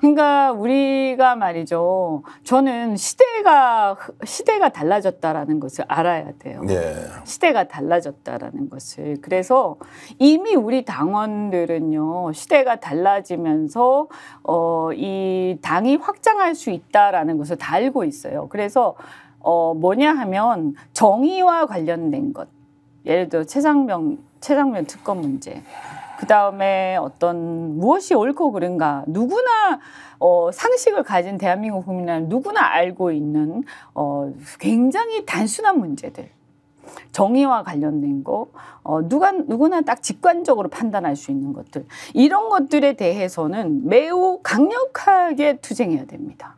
그러니까 우리가 말이죠. 저는 시대가 달라졌다라는 것을 알아야 돼요. 예. 시대가 달라졌다라는 것을. 그래서 이미 우리 당원들은요. 시대가 달라지면서 이 당이 확장할 수 있다라는 것을 다 알고 있어요. 그래서 뭐냐 하면 정의와 관련된 것. 예를 들어 최상면 특검 문제. 그다음에 어떤 무엇이 옳고 그른가 누구나 상식을 가진 대한민국 국민은 누구나 알고 있는 굉장히 단순한 문제들. 정의와 관련된 거, 누구나 딱 직관적으로 판단할 수 있는 것들. 이런 것들에 대해서는 매우 강력하게 투쟁해야 됩니다.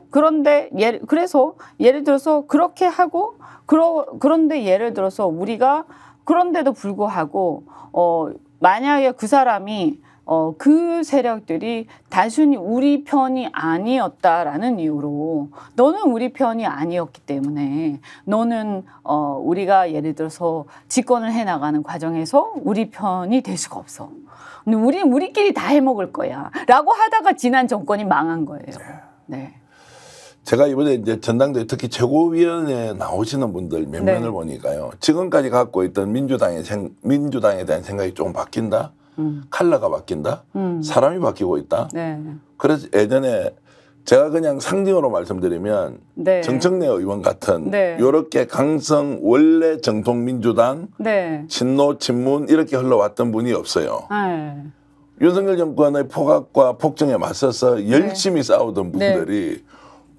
그런데 그래서 예를 들어서 그렇게 하고 그런데 예를 들어서 우리가 그런데도 불구하고 만약에 그 사람이 그 세력들이 단순히 우리 편이 아니었다라는 이유로 너는 우리 편이 아니었기 때문에 너는 우리가 예를 들어서 집권을 해나가는 과정에서 우리 편이 될 수가 없어. 근데 우리끼리 다 해먹을 거야. 라고 하다가 지난 정권이 망한 거예요. 네. 제가 이번에 이제 전당대회 특히 최고위원회에 나오시는 분들 몇 네. 면을 보니까요. 지금까지 갖고 있던 민주당에 대한 생각이 조금 바뀐다. 컬러가 바뀐다. 사람이 바뀌고 있다. 네. 그래서 예전에 제가 그냥 상징으로 말씀드리면 네. 정청래 의원 같은 네. 이렇게 강성 원래 정통 민주당 네. 친노 친문 이렇게 흘러왔던 분이 없어요. 네. 윤석열 정권의 포각과 폭정에 맞서서 열심히 싸우던 분들이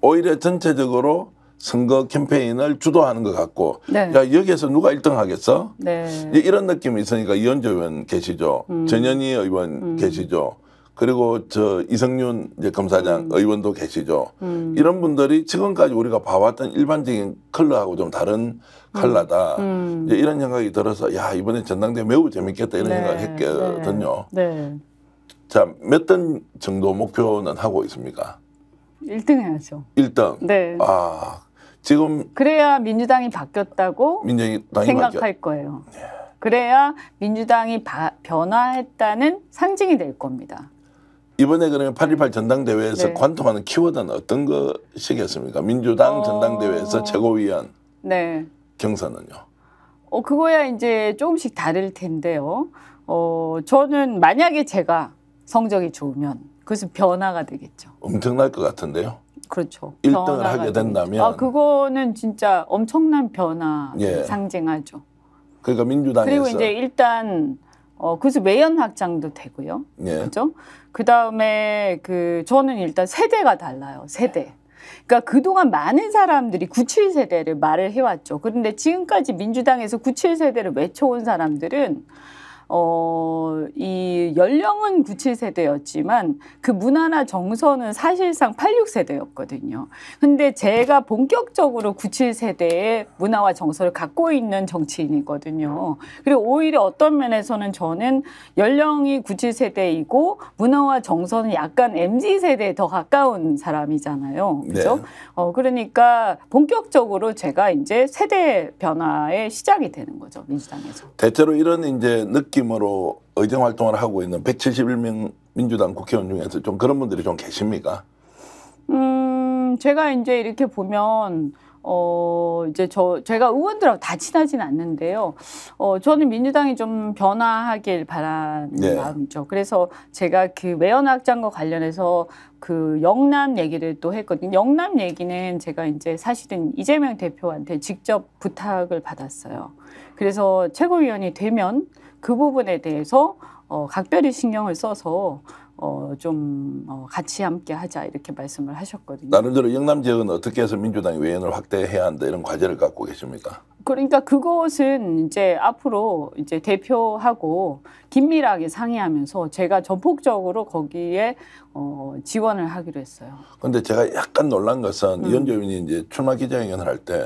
오히려 전체적으로 선거 캠페인을 주도하는 것 같고 네. 야 여기에서 누가 1등 하겠어? 네. 이런 느낌이 있으니까 이현주 의원 계시죠. 전현희 의원 계시죠. 그리고 저 이성윤 이제 검사장 의원도 계시죠. 이런 분들이 지금까지 우리가 봐왔던 일반적인 컬러하고 좀 다른 컬러다. 이제 이런 생각이 들어서 야 이번에 전당대회 매우 재밌겠다 이런 생각을 했거든요. 네. 자, 몇 등 정도 목표는 하고 있습니까? 1등 해야죠. 1등. 네. 아, 지금 그래야 민주당이 바뀌었다고 민주당이 생각할 거예요. 그래야 민주당이 변화했다는 상징이 될 겁니다. 이번에 그러면 8.18 전당대회에서 네. 관통하는 키워드는 어떤 것이겠습니까? 민주당 전당대회에서 최고위원 네. 경선은요? 그거야 이제 조금씩 다를 텐데요. 저는 만약에 제가 성적이 좋으면 그것은 변화가 되겠죠. 엄청날 것 같은데요. 그렇죠. 1등을 하게 된다면. 그거는 진짜 엄청난 변화 예. 상징하죠. 그러니까 민주당에서. 그리고 이제 일단 그래서 매연 확장도 되고요. 예. 그렇죠? 그다음에 저는 일단 세대가 달라요. 세대. 그러니까 그동안 많은 사람들이 97세대를 말을 해왔죠. 그런데 지금까지 민주당에서 97세대를 외쳐온 사람들은 이 연령은 97세대였지만 그 문화나 정서는 사실상 86세대였거든요. 근데 제가 본격적으로 97세대의 문화와 정서를 갖고 있는 정치인이거든요. 그리고 오히려 어떤 면에서는 저는 연령이 97세대이고 문화와 정서는 약간 MZ세대에 더 가까운 사람이잖아요. 그죠? 네. 그러니까 본격적으로 제가 이제 세대 변화의 시작이 되는 거죠. 민주당에서. 대체로 이런 이제 느낌으로 의정 활동을 하고 있는 171명 민주당 국회의원 중에서 좀 그런 분들이 좀 계십니까? 제가 이제 이렇게 보면 이제 제가 의원들하고 다 친하진 않는데요. 저는 민주당이 좀 변화하길 바라는 네. 마음이죠. 그래서 제가 그 매연 확장과 관련해서 그 영남 얘기를 또 했거든요. 영남 얘기는 제가 이제 사실은 이재명 대표한테 직접 부탁을 받았어요. 그래서 최고위원이 되면 그 부분에 대해서 각별히 신경을 써서 좀 같이 함께 하자 이렇게 말씀을 하셨거든요. 나름대로 영남 지역은 어떻게 해서 민주당이 외연을 확대해야 한다 이런 과제를 갖고 계십니까? 그러니까 그것은 이제 앞으로 이제 대표하고 긴밀하게 상의하면서 제가 전폭적으로 거기에 지원을 하기로 했어요. 그런데 제가 약간 놀란 것은 이현주 의원이 이제 출마 기자회견을 할 때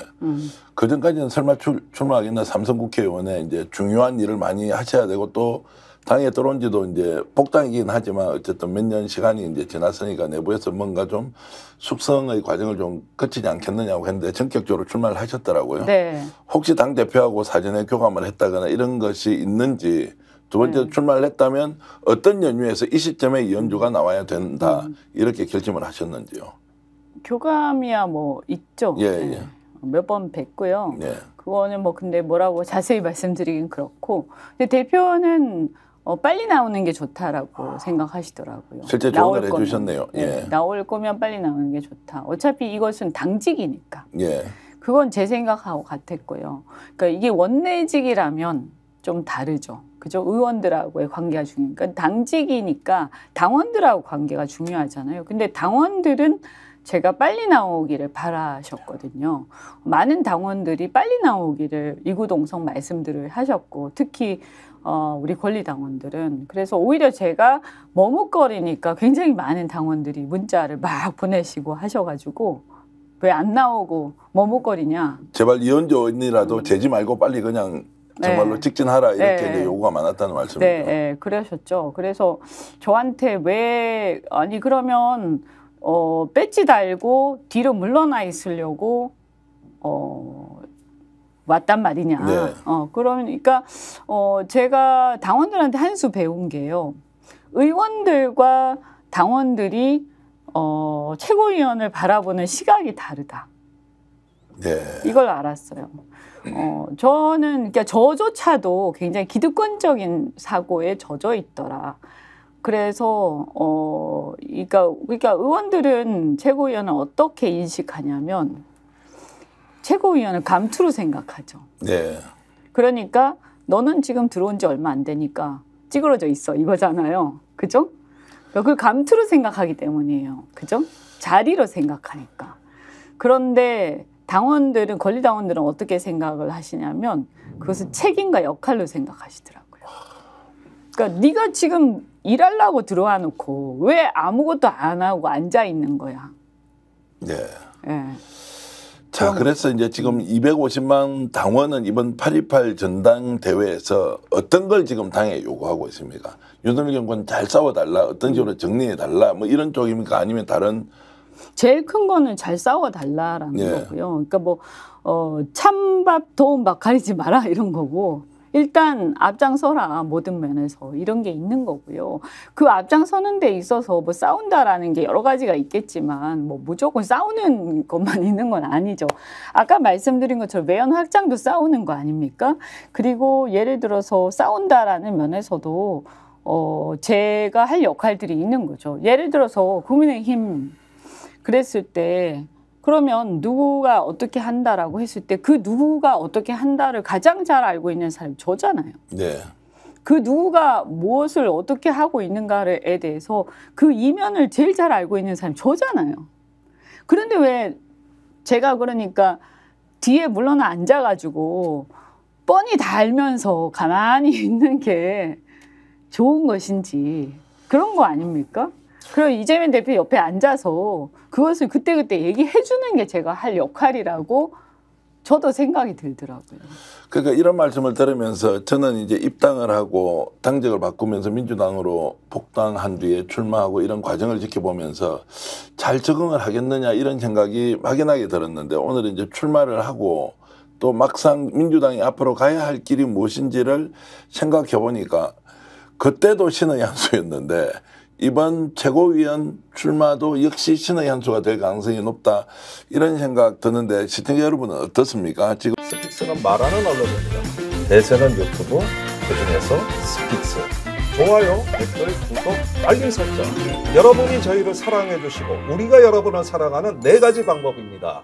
그 전까지는 설마 출마하겠나 삼성 국회의원에 이제 중요한 일을 많이 하셔야 되고 또 당에 들어온 지도 이제 복당이긴 하지만 어쨌든 몇 년 시간이 이제 지났으니까 내부에서 뭔가 좀 숙성의 과정을 좀 거치지 않겠느냐고 했는데 전격적으로 출마를 하셨더라고요. 네. 혹시 당대표하고 사전에 교감을 했다거나 이런 것이 있는지 두 번째 출마를 했다면 어떤 연유에서 이 시점에 이현주가 나와야 된다 이렇게 결심을 하셨는지요? 교감이야 뭐 있죠. 예, 예. 몇 번 뵀고요. 예. 그거는 뭐 근데 뭐라고 자세히 말씀드리긴 그렇고, 근데 대표는 빨리 나오는 게 좋다라고 생각하시더라고요. 실제 조언을 해주셨네요. 예. 나올 거면 빨리 나오는 게 좋다. 어차피 이것은 당직이니까. 예. 그건 제 생각하고 같았고요. 그러니까 이게 원내직이라면 좀 다르죠. 그죠? 의원들하고의 관계가 중요하니까. 당직이니까 당원들하고 관계가 중요하잖아요. 근데 당원들은 제가 빨리 나오기를 바라셨거든요. 많은 당원들이 빨리 나오기를 이구동성 말씀들을 하셨고, 특히 우리 권리당원들은. 그래서 오히려 제가 머뭇거리니까 굉장히 많은 당원들이 문자를 막 보내시고 하셔가지고, 왜 안 나오고 머뭇거리냐. 제발 이현주 의원이라도 재지 말고 빨리 그냥 정말로 직진하라 이렇게 이제 요구가 많았다는 말씀이죠. 네, 그러셨죠. 그래서 저한테 왜 아니 그러면 배지 달고 뒤로 물러나 있으려고 왔단 말이냐. 네. 그러니까 제가 당원들한테 한 수 배운 게요. 의원들과 당원들이 최고위원을 바라보는 시각이 다르다. 네. 이걸 알았어요. 저는 그러니까 저조차도 굉장히 기득권적인 사고에 젖어 있더라. 그래서 그러니까 의원들은 최고위원을 어떻게 인식하냐면 최고위원을 감투로 생각하죠. 네. 그러니까 너는 지금 들어온 지 얼마 안 되니까 찌그러져 있어 이거잖아요. 그죠? 그걸 감투로 생각하기 때문이에요. 그죠? 자리로 생각하니까. 그런데 당원들은 권리당원들은 어떻게 생각을 하시냐면 그것을 책임과 역할로 생각하시더라고요. 그러니까 네가 지금 일하려고 들어와 놓고 왜 아무것도 안 하고 앉아 있는 거야. 네. 네. 자, 그래서 이제 지금 250만 당원은 이번 8.28 전당대회에서 어떤 걸 지금 당에 요구하고 있습니까? 윤석열 정권 잘 싸워달라, 어떤 식으로 정리해달라, 뭐 이런 쪽입니까? 아니면 다른? 제일 큰 거는 잘 싸워달라라는 거고요. 그러니까 뭐 찬밥 더운 밥 가리지 마라 이런 거고, 일단 앞장서라 모든 면에서 이런 게 있는 거고요. 그 앞장서는 데 있어서 뭐 싸운다라는 게 여러 가지가 있겠지만 뭐 무조건 싸우는 것만 있는 건 아니죠. 아까 말씀드린 것처럼 매연 확장도 싸우는 거 아닙니까? 그리고 예를 들어서 싸운다라는 면에서도 제가 할 역할들이 있는 거죠. 예를 들어서 국민의힘 그랬을 때 그러면 누구가 어떻게 한다라고 했을 때 그 누구가 어떻게 한다를 가장 잘 알고 있는 사람이 저잖아요. 네. 그 누구가 무엇을 어떻게 하고 있는가에 대해서 그 이면을 제일 잘 알고 있는 사람이 저잖아요. 그런데 왜 제가 그러니까 뒤에 물러나 앉아가지고 뻔히 다 알면서 가만히 있는 게 좋은 것인지 그런 거 아닙니까? 그리고 이재명 대표 옆에 앉아서 그것을 그때그때 얘기해 주는 게 제가 할 역할이라고 저도 생각이 들더라고요. 그러니까 이런 말씀을 들으면서 저는 이제 입당을 하고 당적을 바꾸면서 민주당으로 복당한 뒤에 출마하고 이런 과정을 지켜보면서 잘 적응을 하겠느냐 이런 생각이 막연하게 들었는데 오늘 이제 출마를 하고 또 막상 민주당이 앞으로 가야 할 길이 무엇인지를 생각해 보니까 그때도 신의 한 수였는데 이번 최고위원 출마도 역시 신의 한 수가 될 가능성이 높다 이런 생각 드는데 시청자 여러분은 어떻습니까? 지금 스픽스는 말하는 언론입니다. 대세는 유튜브, 그중에서 스픽스. 좋아요, 댓글, 구독, 알림 설정. 여러분이 저희를 사랑해 주시고 우리가 여러분을 사랑하는 4가지 방법입니다.